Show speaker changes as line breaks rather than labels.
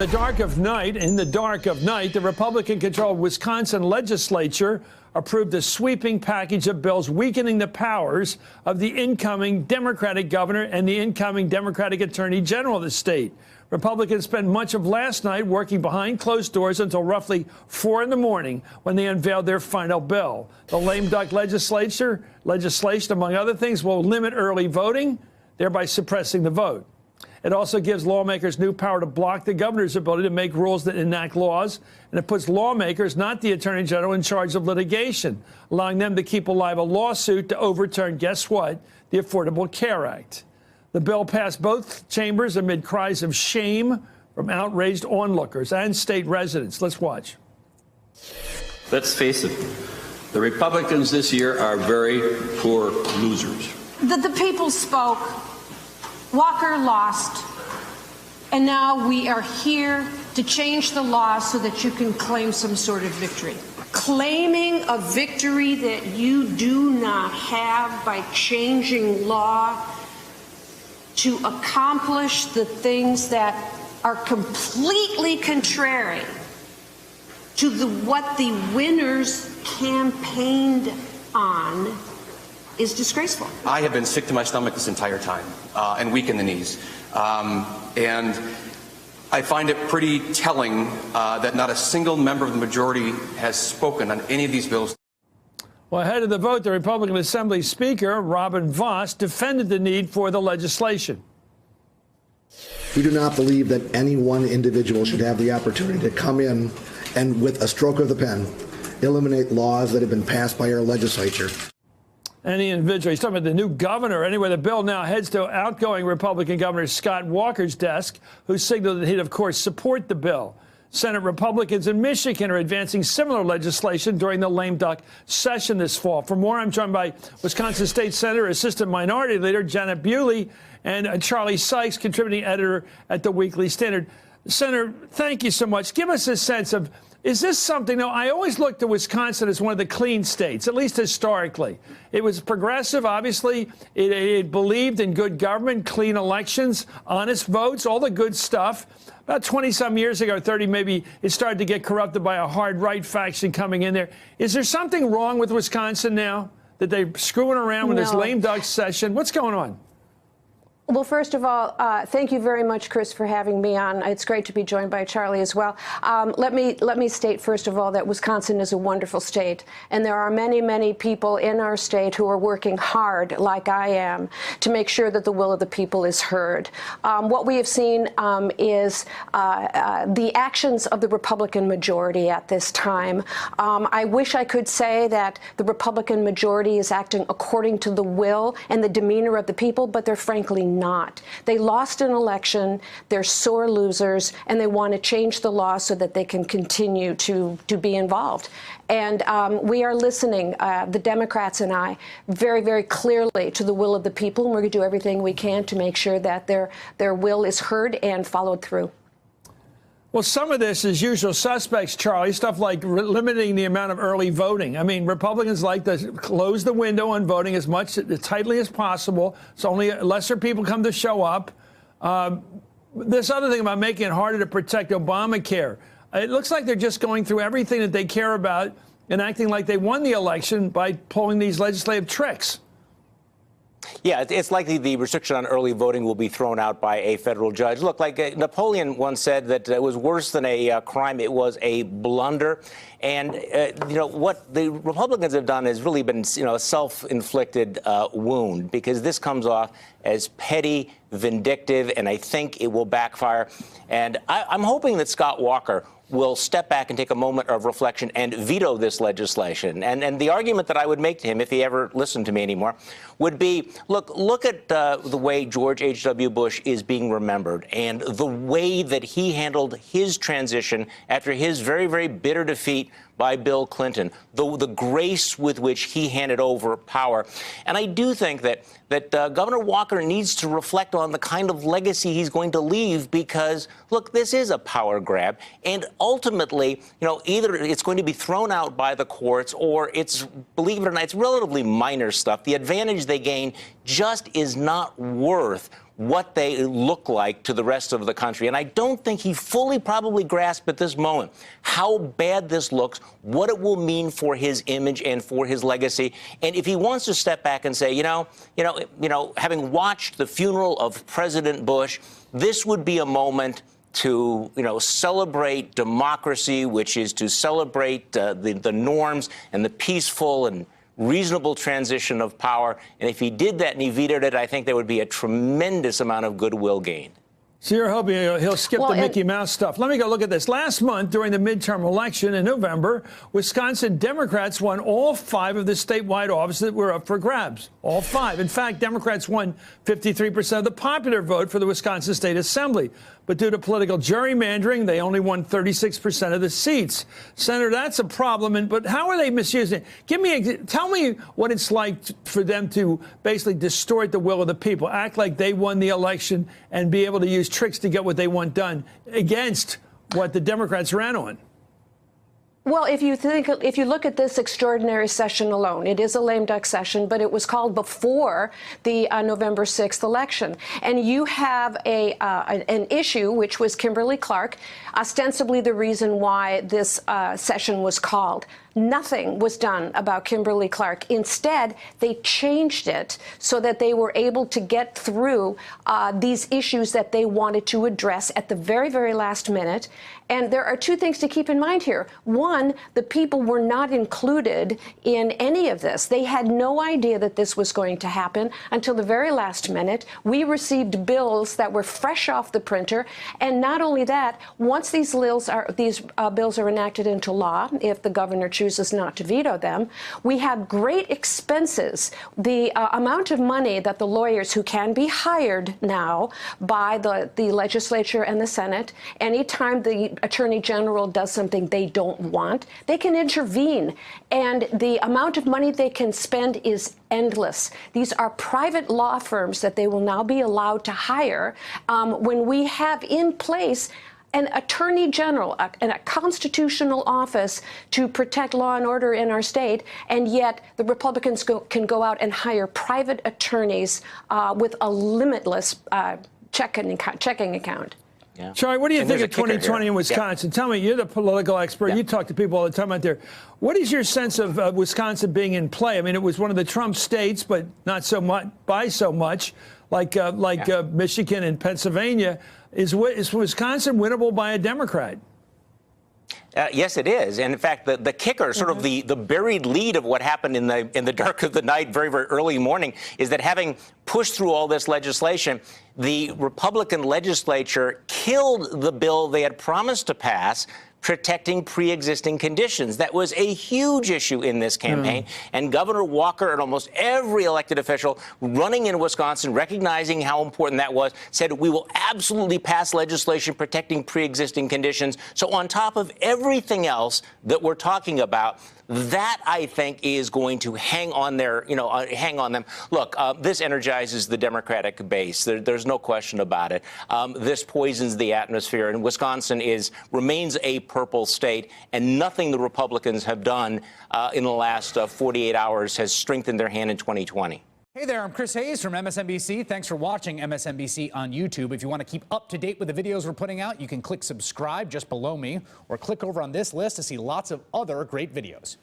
In the dark of night, the Republican-controlled Wisconsin legislature approved a sweeping package of bills weakening the powers of the incoming Democratic governor and the incoming Democratic attorney general of the state. Republicans spent much of last night working behind closed doors until roughly 4 in the morning when they unveiled their final bill. The lame duck legislation, among other things, will limit early voting, thereby suppressing the vote. It also gives lawmakers new power to block the governor's ability to make rules that enact laws, and it puts lawmakers, not the attorney general, in charge of litigation, allowing them to keep alive a lawsuit to overturn, guess what, the Affordable Care Act. The bill passed both chambers amid cries of shame from outraged onlookers and state residents. Let's watch.
Let's face it, the Republicans this year are very poor losers.
The people spoke. Walker lost, and now we are here to change the law so that you can claim some sort of victory. Claiming a victory that you do not have by changing law to accomplish the things that are completely contrary to what the winners campaigned on is disgraceful.
I have been sick to my stomach this entire time and weak in the knees. And I find it pretty telling that not a single member of the majority has spoken on any of these bills.
Well, ahead of the vote, the Republican Assembly Speaker, Robin Vos, defended the need for the legislation.
We do not believe that any one individual should have the opportunity to come in and, with a stroke of the pen, eliminate laws that have been passed by our legislature.
Any individual, he's talking about the new governor. Anyway, the bill now heads to outgoing Republican Governor Scott Walker's desk, who signaled that he'd, of course, support the bill. Senate Republicans in Michigan are advancing similar legislation during the lame duck session this fall. For more, I'm joined by Wisconsin State Senator, Assistant Minority Leader Janet Bewley, and Charlie Sykes, contributing editor at the Weekly Standard. Senator, thank you so much. Give us a sense of, is this something, now, I always looked at Wisconsin as one of the clean states, at least historically. It was progressive, obviously. It believed in good government, clean elections, honest votes, all the good stuff. About 20-some years ago, 30 maybe, it started to get corrupted by a hard right faction coming in there. Is there something wrong with Wisconsin now, that they're screwing around with this lame duck session? What's going on?
Well, first of all, thank you very much, Chris, for having me on. It's great to be joined by Charlie as well. Let me state, first of all, that Wisconsin is a wonderful state, and there are many, many people in our state who are working hard, like I am, to make sure that the will of the people is heard. What we have seen is the actions of the Republican majority at this time. I wish I could say that the Republican majority is acting according to the will and the demeanor of the people, but they're frankly not. They lost an election, they're sore losers, and they want to change the law so that they can continue to be involved. And we are listening, the Democrats and I, very, very clearly to the will of the people, and we're going to do everything we can to make sure that their will is heard and followed through.
Well, some of this is usual suspects, Charlie, stuff like limiting the amount of early voting. I mean, Republicans like to close the window on voting as tightly as possible, so only lesser people come to show up. This other thing about making it harder to protect Obamacare, it looks like they're just going through everything that they care about and acting like they won the election by pulling these legislative tricks.
Yeah, it's likely the restriction on early voting will be thrown out by a federal judge. Look, like Napoleon once said that it was worse than a crime, it was a blunder. And, you know, what the Republicans have done has really been, you know, a self-inflicted wound, because this comes off as petty, vindictive, and I think it will backfire. And I'm hoping that Scott Walker will step back and take a moment of reflection and veto this legislation. And the argument that I would make to him, if he ever listened to me anymore, would be, look at the way George H.W. Bush is being remembered and the way that he handled his transition after his very, very bitter defeat by Bill Clinton, the grace with which he handed over power. And I do think that Governor Walker needs to reflect on the kind of legacy he's going to leave, because, look, this is a power grab. And ultimately, you know, either it's going to be thrown out by the courts, or it's, believe it or not, it's relatively minor stuff. The advantage they gain just is not worth what they look like to the rest of the country. And I don't think he fully probably grasped at this moment how bad this looks, what it will mean for his image and for his legacy. And if he wants to step back and say, having watched the funeral of President Bush, this would be a moment to, celebrate democracy, which is to celebrate the norms and the peaceful and reasonable transition of power. And if he did that and he vetoed it, I think there would be a tremendous amount of goodwill gained.
So you're hoping he'll skip the Mickey Mouse stuff. Let me go look at this. Last month, during the midterm election in November, Wisconsin Democrats won all 5 of the statewide offices that were up for grabs. All 5. In fact, Democrats won 53% of the popular vote for the Wisconsin State Assembly. But due to political gerrymandering, they only won 36% of the seats. Senator, that's a problem. But how are they misusing it? Tell me what it's like for them to basically distort the will of the people, act like they won the election and be able to use tricks to get what they want done against what the Democrats ran on.
Well, if you look at this extraordinary session alone, it is a lame duck session, but it was called before the November 6th election. And you have an issue, which was Kimberly Clark, ostensibly the reason why this session was called. Nothing was done about Kimberly Clark. Instead, they changed it so that they were able to get through these issues that they wanted to address at the very, very last minute. And there are 2 things to keep in mind here. One, the people were not included in any of this. They had no idea that this was going to happen until the very last minute. We received bills that were fresh off the printer. And not only that, once these bills are enacted into law, if the governor chooses not to veto them, we have great expenses. The amount of money that the lawyers who can be hired now by the legislature and the Senate, anytime the Attorney General does something they don't want, they can intervene. And the amount of money they can spend is endless. These are private law firms that they will now be allowed to hire when we have in place an attorney general and a constitutional office to protect law and order in our state, and yet the Republicans can go out and hire private attorneys with a limitless checking account.
Yeah.
Charlie, what do you think of 2020 in Wisconsin? Yeah. Tell me, you're the political expert. Yeah. You talk to people all the time out there. What is your sense of Wisconsin being in play? I mean, it was one of the Trump states, but not so much by so much, like Michigan and Pennsylvania. Is Wisconsin winnable by a Democrat?
Yes, it is. And in fact, the kicker, sort of the buried lead of what happened in the dark of the night, very, very early morning, is that having pushed through all this legislation, the Republican legislature killed the bill they had promised to pass, protecting pre-existing conditions. That was a huge issue in this campaign. And Governor Walker and almost every elected official running in Wisconsin, recognizing how important that was, said we will absolutely pass legislation protecting pre-existing conditions. So on top of everything else that we're talking about, that, I think, is going to hang on hang on them. Look, this energizes the Democratic base. There's no question about it. This poisons the atmosphere, and Wisconsin remains a purple state, and nothing the Republicans have done in the last 48 hours has strengthened their hand in 2020.
Hey there, I'm Chris Hayes from MSNBC. Thanks for watching MSNBC on YouTube. If you want to keep up to date with the videos we're putting out, you can click subscribe just below me or click over on this list to see lots of other great videos.